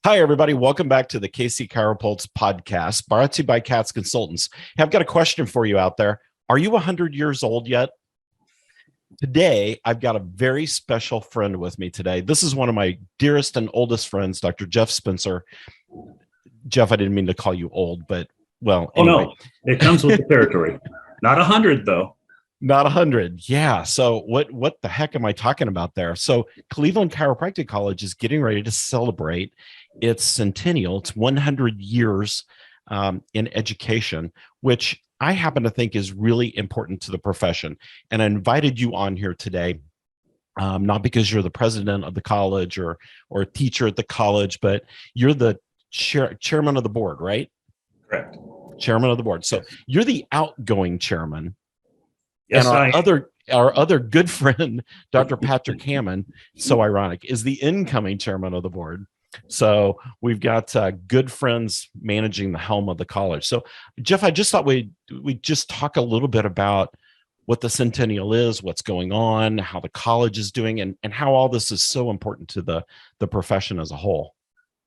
Hi, everybody. Welcome back to the KC CHIROpulse podcast, brought to you by CATS Consultants. Hey, I've got a question for you out there. Are you 100 years old yet? Today, I've got a very special friend with me today. This is one of my dearest and oldest friends, Dr. Jeff Spencer. Jeff, I didn't mean to call you old, but well, anyway. Oh, no, it comes with the territory. Not 100, though. Not 100. Yeah. So what the heck am I talking about there? So Cleveland Chiropractic College is getting ready to celebrate its centennial. It's 100 years in education, which I happen to think is really important to the profession. And I invited you on here today, not because you're the president of the college or a teacher at the college, but you're the chairman of the board, right? Correct. Chairman of the board. So you're the outgoing chairman. Yes, and our other good friend, Dr. Patrick Hammond, so ironic, is the incoming chairman of the board. So we've got good friends managing the helm of the college. So, Jeff, I just thought we'd just talk a little bit about what the centennial is, what's going on, how the college is doing, and how all this is so important to the profession as a whole.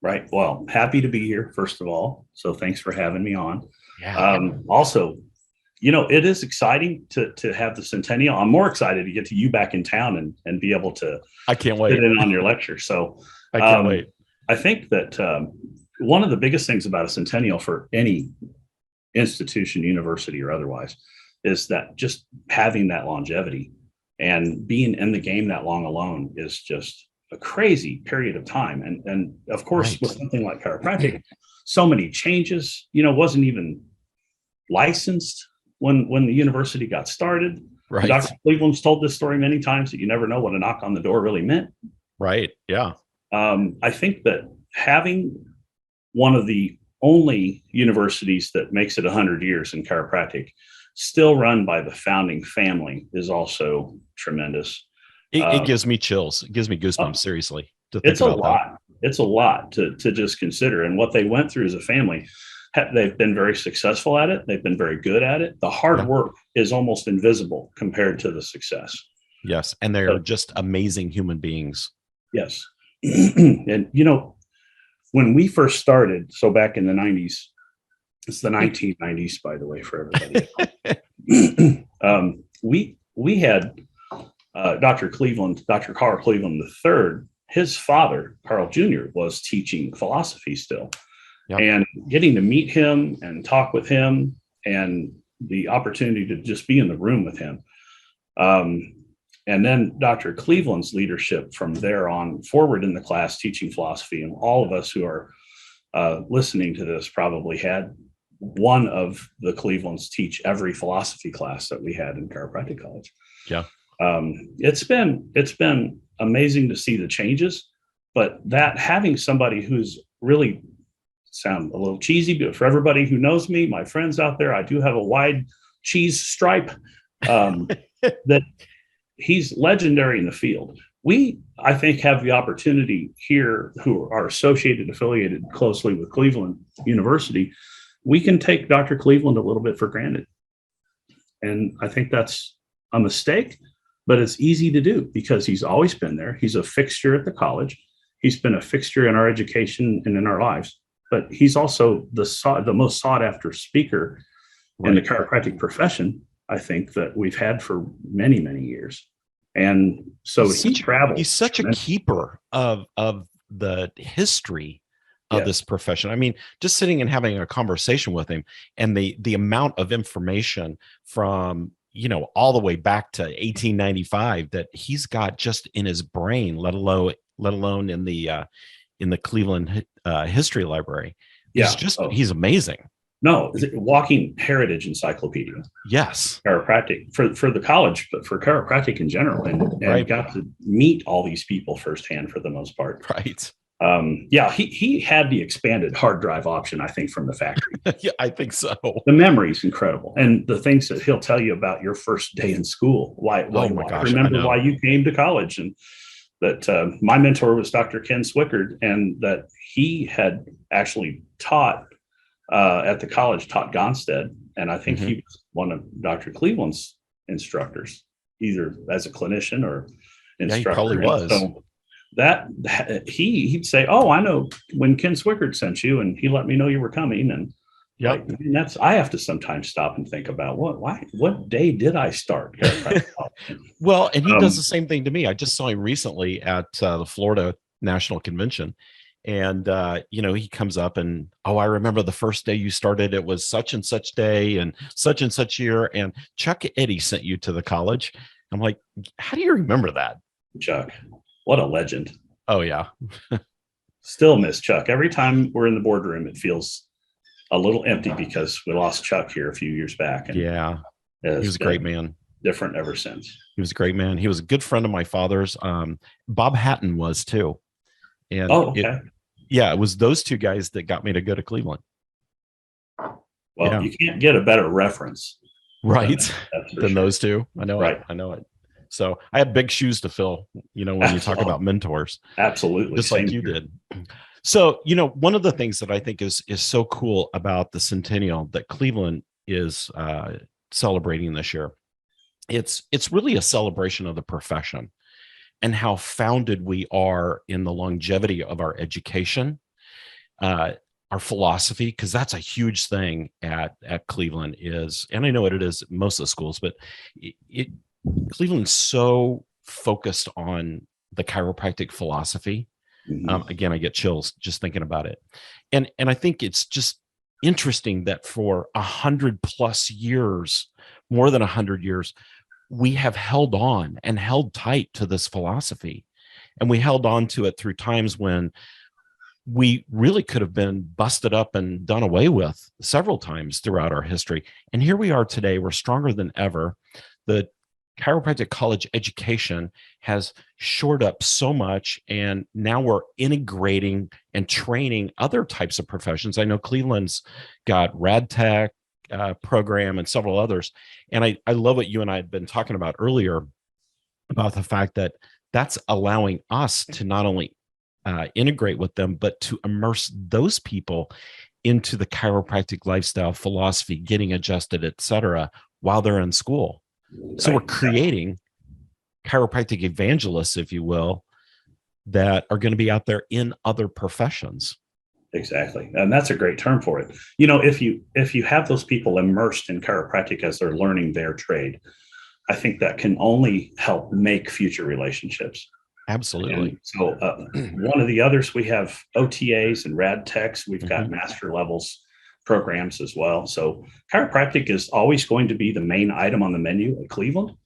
Right. Well, happy to be here, first of all. So thanks for having me on. Yeah. Also, you know, it is exciting to have the centennial. I'm more excited to get to you back in town and be able to I can't wait. sit in on your lecture. So I can't wait. I think that one of the biggest things about a centennial for any institution, university or otherwise, is that just having that longevity and being in the game that long alone is just a crazy period of time. And of course, Right. with something like chiropractic, so many changes, wasn't even licensed when the university got started. Right. Dr. Cleveland's told this story many times that you never know what a knock on the door really meant. Right. Yeah. I think that having one of the only universities that makes it 100 years in chiropractic, still run by the founding family, is also tremendous. It gives me chills. It gives me goosebumps, seriously. It's a lot. It's a lot to just consider. And what they went through as a family, they've been very successful at it. They've been very good at it. The hard work is almost invisible compared to the success. Yes. And they're just amazing human beings. Yes. And, when we first started, so back in the 90s, it's the 1990s, by the way, for everybody. We had Dr. Carl Cleveland III, his father, Carl Jr., was teaching philosophy still. Yep. And getting to meet him and talk with him and the opportunity to just be in the room with him. And then Dr. Cleveland's leadership from there on forward in the class teaching philosophy. And all of us who are listening to this probably had one of the Clevelands teach every philosophy class that we had in chiropractic college. Yeah. It's been amazing to see the changes, but that having somebody who's really sound a little cheesy, but for everybody who knows me, my friends out there, I do have a wide cheese stripe, that he's legendary in the field. We, I think, have the opportunity here who are affiliated closely with Cleveland University. We can take Dr. Cleveland a little bit for granted. And I think that's a mistake, but it's easy to do because he's always been there. He's a fixture at the college. He's been a fixture in our education and in our lives, but he's also the most sought after speaker in the chiropractic profession, I think, that we've had for many, many years. And so he travels. He's such a keeper of the history of this profession. I mean, just sitting and having a conversation with him and the amount of information from, all the way back to 1895 that he's got just in his brain, let alone in the Cleveland History Library. He's amazing. No, walking heritage encyclopedia. Yes. Chiropractic for the college, but for chiropractic in general. And got to meet all these people firsthand for the most part. Right. He had the expanded hard drive option, I think, from the factory. Yeah, I think so. The memory's incredible. And the things that he'll tell you about your first day in school. Remember why you came to college. And that my mentor was Dr. Ken Swickard, and that he had actually taught at the college, taught Gonstead. And I think he was one of Dr. Cleveland's instructors, either as a clinician or instructor. Yeah, he probably was. So he'd say, "Oh, I know when Ken Swickard sent you, and he let me know you were coming." And Yep. like, that's, I have to sometimes stop and think about what day did I start? Well, and he does the same thing to me. I just saw him recently at the Florida National Convention. And, he comes up and, oh, I remember the first day you started, it was such and such day and such year. And Chuck Eddy sent you to the college. I'm like, how do you remember that? Chuck, what a legend. Oh, yeah. Still miss Chuck. Every time we're in the boardroom, it feels a little empty because we lost Chuck here a few years back. And yeah, he was a great man. Different ever since. He was a great man. He was a good friend of my father's. Bob Hatton was too. And okay. It was those two guys that got me to go to Cleveland. Well, you can't get a better reference. Right. Than those two. I know right. I know it. So I have big shoes to fill, when you talk about mentors. Absolutely. Just like you did. So, one of the things that I think is so cool about the centennial that Cleveland is celebrating this year, it's really a celebration of the profession and how founded we are in the longevity of our education, our philosophy, because that's a huge thing at Cleveland is, and I know what it is at most of the schools, but Cleveland's so focused on the chiropractic philosophy. Mm-hmm. Again, I get chills just thinking about it. And I think it's just interesting that for 100+ years, more than 100 years, we have held on and held tight to this philosophy. And we held on to it through times when we really could have been busted up and done away with several times throughout our history. And here we are today. We're stronger than ever. The chiropractic college education has shored up so much, and now we're integrating and training other types of professions. I know Cleveland's got Rad Tech program and several others. And I love what you and I had been talking about earlier about the fact that that's allowing us to not only integrate with them, but to immerse those people into the chiropractic lifestyle philosophy, getting adjusted, et cetera, while they're in school. So we're creating chiropractic evangelists, if you will, that are going to be out there in other professions. Exactly. And that's a great term for it. If you have those people immersed in chiropractic as they're learning their trade, I think that can only help make future relationships. Absolutely. And so one of the others, we have OTAs and Rad Techs. We've got master levels programs as well. So chiropractic is always going to be the main item on the menu at Cleveland.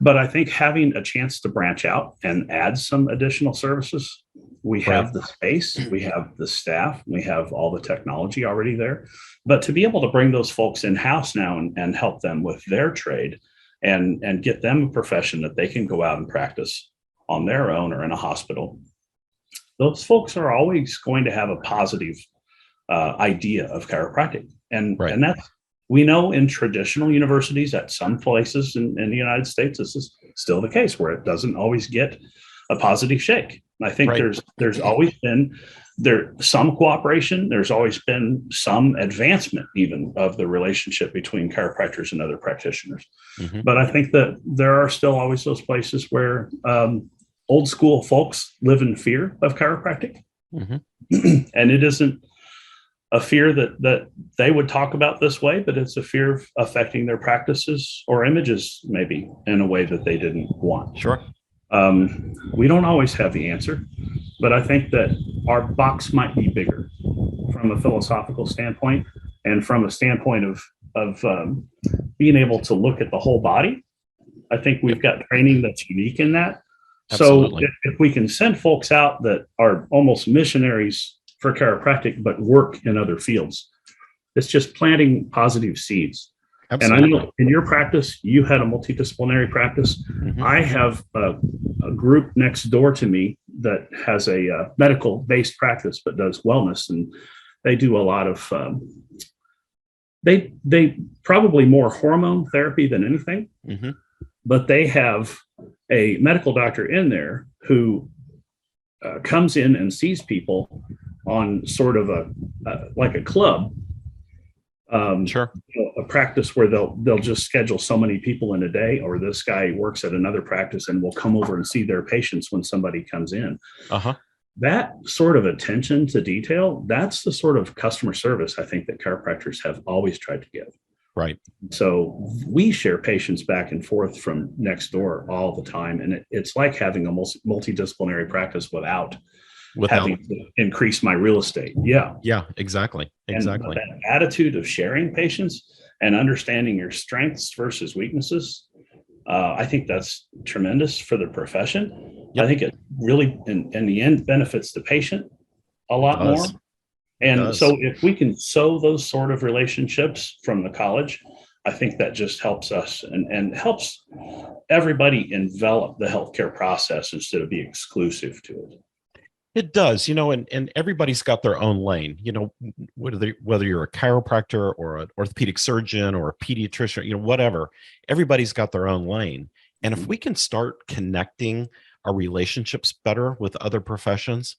But I think having a chance to branch out and add some additional services, we have the space, we have the staff, we have all the technology already there. But to be able to bring those folks in-house now and help them with their trade and get them a profession that they can go out and practice on their own or in a hospital, those folks are always going to have a positive idea of chiropractic. And that's, we know in traditional universities at some places in the United States, this is still the case where it doesn't always get a positive shake. I think there's always been some cooperation. There's always been some advancement even of the relationship between chiropractors and other practitioners. Mm-hmm. But I think that there are still always those places where old school folks live in fear of chiropractic. Mm-hmm. And it isn't a fear that they would talk about this way, but it's a fear of affecting their practices or images maybe in a way that they didn't want. Sure. We don't always have the answer, but I think that our box might be bigger from a philosophical standpoint and from a standpoint of being able to look at the whole body. I think we've got training that's unique in that. Absolutely. So if we can send folks out that are almost missionaries for chiropractic, but work in other fields, it's just planting positive seeds. Absolutely. And I know in your practice, you had a multidisciplinary practice. Mm-hmm. I have a group next door to me that has a medical-based practice, but does wellness. And they do a lot of, they probably more hormone therapy than anything, mm-hmm. but they have a medical doctor in there who comes in and sees people on sort of like a club, sure. A practice where they'll just schedule so many people in a day, or this guy works at another practice and will come over and see their patients when somebody comes in. That sort of attention to detail, that's the sort of customer service I think that chiropractors have always tried to give. Right. So we share patients back and forth from next door all the time. And it's like having a multidisciplinary practice without having to increase my real estate. Yeah. Yeah, exactly. Exactly. And that attitude of sharing patients and understanding your strengths versus weaknesses, I think that's tremendous for the profession. Yep. I think it really, in the end, benefits the patient a lot more. And so if we can sow those sort of relationships from the college, I think that just helps us and helps everybody envelop the healthcare process instead of being exclusive to it. It does, and everybody's got their own lane, whether you're a chiropractor or an orthopedic surgeon or a pediatrician, whatever, everybody's got their own lane. And if we can start connecting our relationships better with other professions,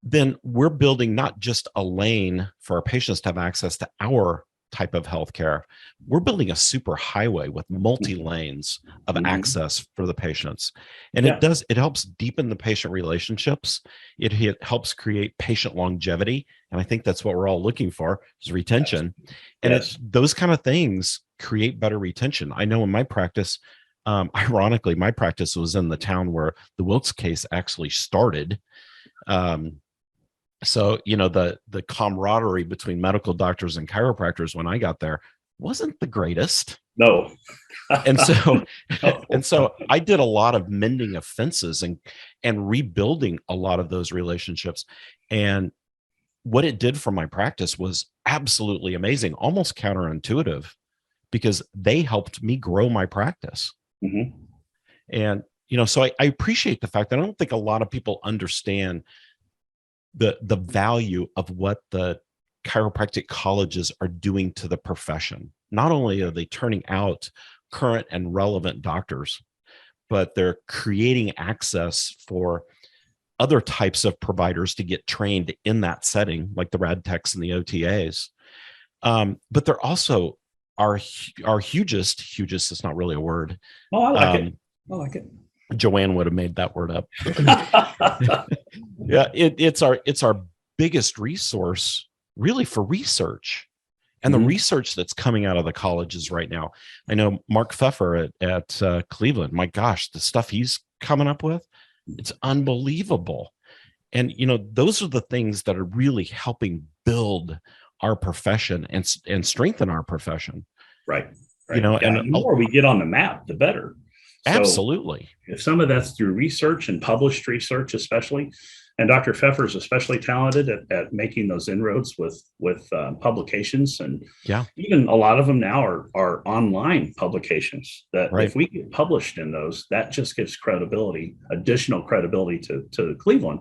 then we're building not just a lane for our patients to have access to our type of healthcare. We're building a super highway with multi lanes of access for the patients. And it helps deepen the patient relationships. It helps create patient longevity. And I think that's what we're all looking for, is retention. And those kind of things create better retention. I know in my practice, ironically, my practice was in the town where the Wilkes case actually started. So, the camaraderie between medical doctors and chiropractors when I got there wasn't the greatest. No. and so I did a lot of mending of fences and rebuilding a lot of those relationships. And what it did for my practice was absolutely amazing, almost counterintuitive, because they helped me grow my practice. And, so I appreciate the fact that I don't think a lot of people understand the value of what the chiropractic colleges are doing to the profession. Not only are they turning out current and relevant doctors, but they're creating access for other types of providers to get trained in that setting, like the rad techs and the OTAs. But they're also our hugest, it's not really a word. Oh, I like it. Joanne would have made that word up. Yeah, it's our biggest resource, really, for research, and the research that's coming out of the colleges right now. I know Mark Pfeffer at Cleveland. My gosh, the stuff he's coming up with, it's unbelievable. And those are the things that are really helping build our profession and strengthen our profession. Right. And the more we get on the map, the better. Absolutely. So if some of that's through research and published research, especially, and Dr. Pfeffer is especially talented at making those inroads with publications, and even a lot of them now are online publications that if we get published in those, that just gives additional credibility to Cleveland,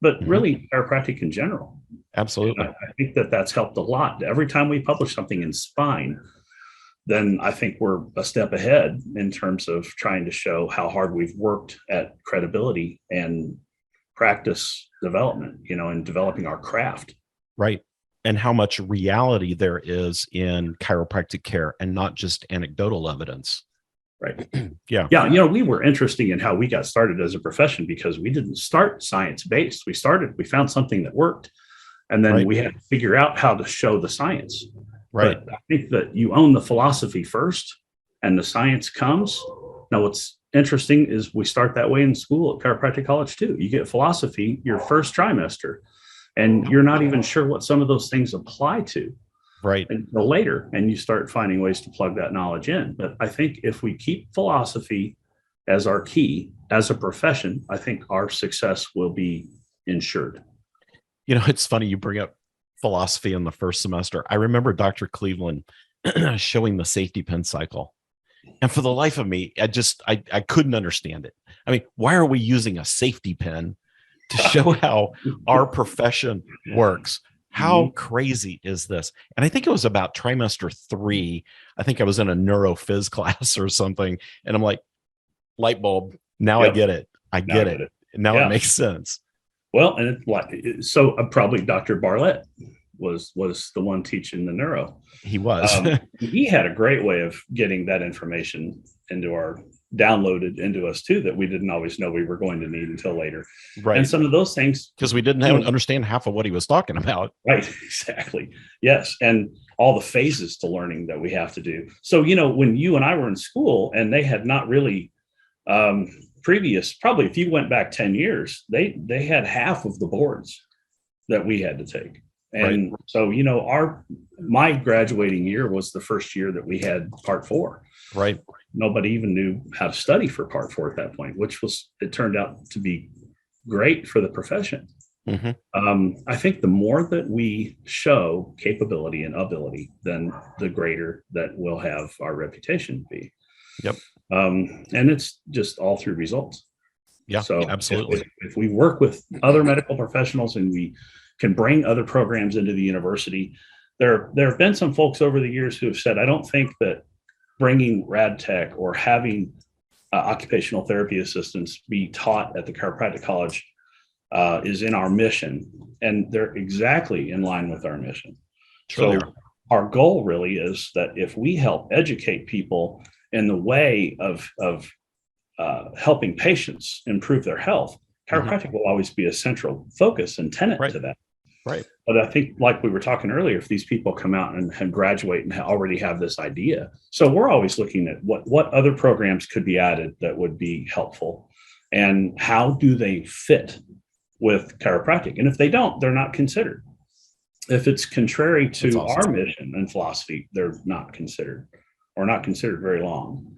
but really chiropractic in general. Absolutely. I think that's helped a lot. Every time we publish something in spine, then I think we're a step ahead in terms of trying to show how hard we've worked at credibility and practice development, and developing our craft. Right. And how much reality there is in chiropractic care and not just anecdotal evidence. Right. Yeah. We were interesting in how we got started as a profession, because we didn't start science-based. We found something that worked, and then we had to figure out how to show the science. Right. But I think that you own the philosophy first and the science comes. Now, what's interesting is we start that way in school at chiropractic college too. You get philosophy your first trimester, and you're not even sure what some of those things apply to until later. And you start finding ways to plug that knowledge in. But I think if we keep philosophy as our key as a profession, I think our success will be ensured. It's funny you bring up philosophy in the first semester. I remember Dr. Cleveland showing the safety pin cycle. And for the life of me, I couldn't understand it. I mean, why are we using a safety pin to show how our profession works? How crazy is this? And I think it was about trimester 3. I think I was in a neurophys class or something. And I'm like, light bulb. Now I get it. I get it. Now it makes sense. Well, and probably Dr. Bartlett. was the one teaching the neuro. He was. He had a great way of getting that information downloaded into us too, that we didn't always know we were going to need until later. Right. And some of those things, because we didn't understand half of what he was talking about. Right. Exactly. Yes. And all the phases to learning that we have to do. So, when you and I were in school and they had not really probably if you went back 10 years, they had half of the boards that we had to take. And right. So, my graduating year was the first year that we had Part 4. Right. Nobody even knew how to study for Part 4 at that point, it turned out to be great for the profession. Mm-hmm. I think the more that we show capability and ability, then the greater that we'll have our reputation be. Yep. And it's just all through results. Yeah, so absolutely. If we work with other medical professionals and we can bring other programs into the university, there have been some folks over the years who have said, I don't think that bringing rad tech or having occupational therapy assistants be taught at the chiropractic college is in our mission. And they're exactly in line with our mission. So our goal really is that if we help educate people in the way of helping patients improve their health, chiropractic will always be a central focus and tenet to that. Right. But I think, like we were talking earlier, if these people come out and graduate and already have this idea, so we're always looking at what other programs could be added that would be helpful, and how do they fit with chiropractic? And if they don't, they're not considered. If it's contrary to our mission and philosophy, they're not considered, or not considered very long.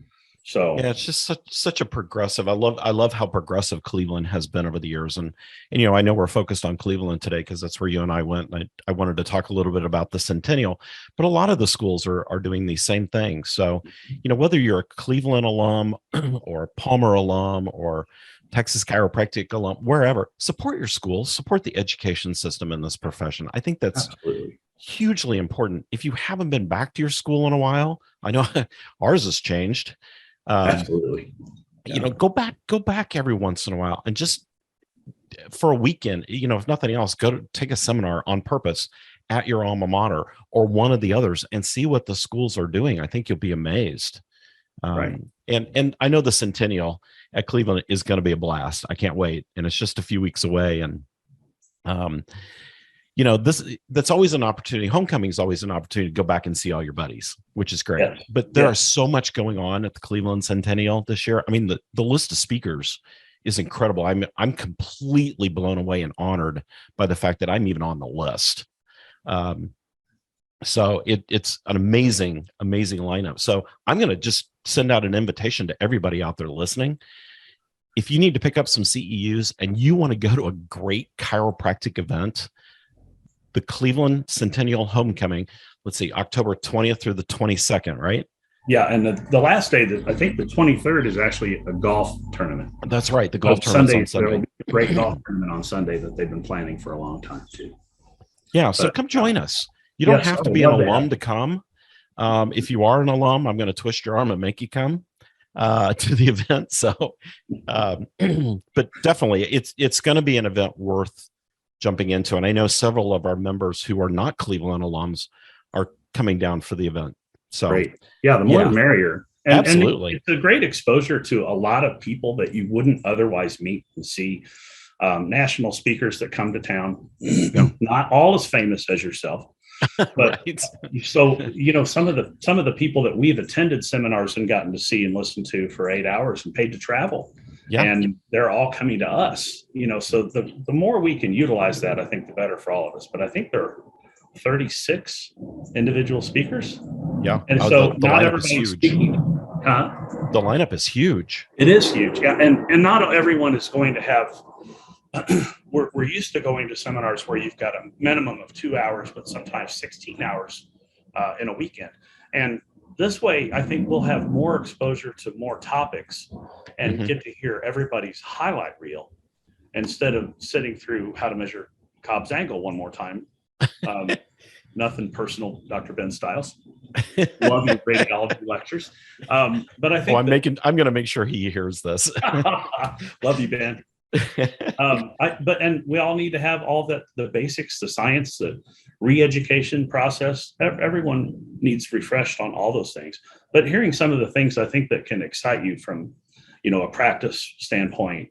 So yeah, it's just such a progressive. I love how progressive Cleveland has been over the years, and I know we're focused on Cleveland today because that's where you and I went. And I wanted to talk a little bit about the Centennial, but a lot of the schools are doing these same things. So whether you're a Cleveland alum or Palmer alum or Texas Chiropractic alum, wherever, support your school, support the education system in this profession. I think that's absolutely hugely important. If you haven't been back to your school in a while, I know ours has changed. Absolutely. Yeah. Go back every once in a while and just for a weekend, if nothing else, take a seminar on purpose at your alma mater or one of the others and see what the schools are doing. I think you'll be amazed. Right. And I know the Centennial at Cleveland is going to be a blast. I can't wait. And it's just a few weeks away. And, that's always an opportunity. Homecoming is always an opportunity to go back and see all your buddies, which is great. Yes. But there is so much going on at the Cleveland Centennial this year. I mean, the list of speakers is incredible. I'm completely blown away and honored by the fact that I'm even on the list. So it's an amazing lineup. So I'm going to just send out an invitation to everybody out there listening. If you need to pick up some CEUs and you want to go to a great chiropractic event, the Cleveland Centennial Homecoming, let's see, October 20th through the 22nd, right? Yeah, and the last day, I think the 23rd is actually a golf tournament. That's right, the golf tournament on Sunday. There will be a great golf tournament on Sunday that they've been planning for a long time too. Yeah, so come join us. You don't have to be an alum to come. If you are an alum, I'm going to twist your arm and make you come to the event. So, but definitely, it's going to be an event worth jumping into. And I know several of our members who are not Cleveland alums are coming down for the event. So great. Yeah, the more the merrier. Absolutely. And it's a great exposure to a lot of people that you wouldn't otherwise meet and see. National speakers that come to town, not all as famous as yourself. But right. So, some of the people that we've attended seminars and gotten to see and listen to for 8 hours and paid to travel. Yeah. And they're all coming to us, so the more we can utilize that, I think the better for all of us. But I think there are 36 individual speakers. Yeah. And so not everybody's speaking. The lineup is huge. It is huge. Yeah. And not everyone is going to have, we're used to going to seminars where you've got a minimum of 2 hours, but sometimes 16 hours in a weekend. And this way, I think we'll have more exposure to more topics and get to hear everybody's highlight reel instead of sitting through how to measure Cobb's angle one more time. Nothing personal, Dr. Ben Stiles. Love your radiology lectures. But I think I'm going to make sure he hears this. Love you, Ben. And we all need to have all that, the basics, the science, the re-education process. Everyone needs refreshed on all those things. But hearing some of the things I think that can excite you from, a practice standpoint,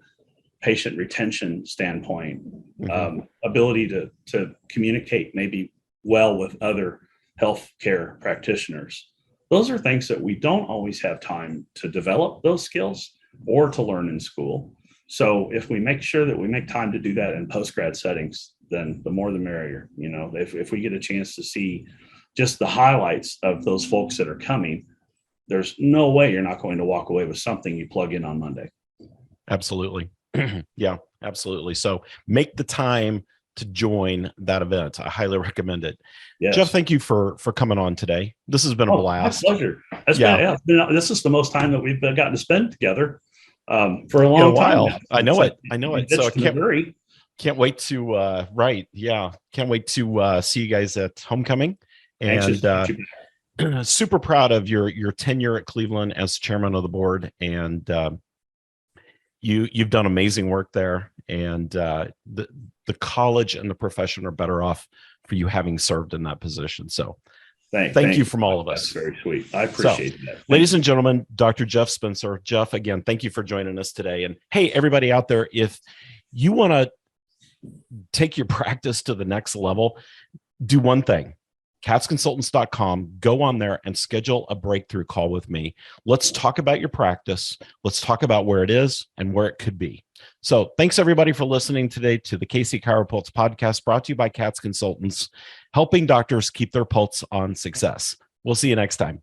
patient retention standpoint, ability to communicate maybe well with other healthcare practitioners. Those are things that we don't always have time to develop those skills or to learn in school. So if we make sure that we make time to do that in post-grad settings, then the more the merrier. If we get a chance to see just the highlights of those folks that are coming, there's no way you're not going to walk away with something you plug in on Monday. Absolutely. Yeah, absolutely. So make the time to join that event. I highly recommend it. Yes. Jeff, thank you for coming on today. This has been a blast. My pleasure. This is the most time that we've gotten to spend together for a long time now. I know it. So I can't wait to can't wait to see you guys at homecoming. And super proud of your tenure at Cleveland as chairman of the board. And you've done amazing work there. And the college and the profession are better off for you having served in that position. So thank you from all of us. That's very sweet. I appreciate that. Ladies and gentlemen, Dr. Jeff Spencer. Jeff, again, thank you for joining us today. And hey, everybody out there, if you want to take your practice to the next level, do one thing. katzconsultants.com, go on there and schedule a breakthrough call with me. Let's talk about your practice. Let's talk about where it is and where it could be. So thanks everybody for listening today to the KC CHIROpulse podcast, brought to you by Katz Consultants, helping doctors keep their pulse on success. We'll see you next time.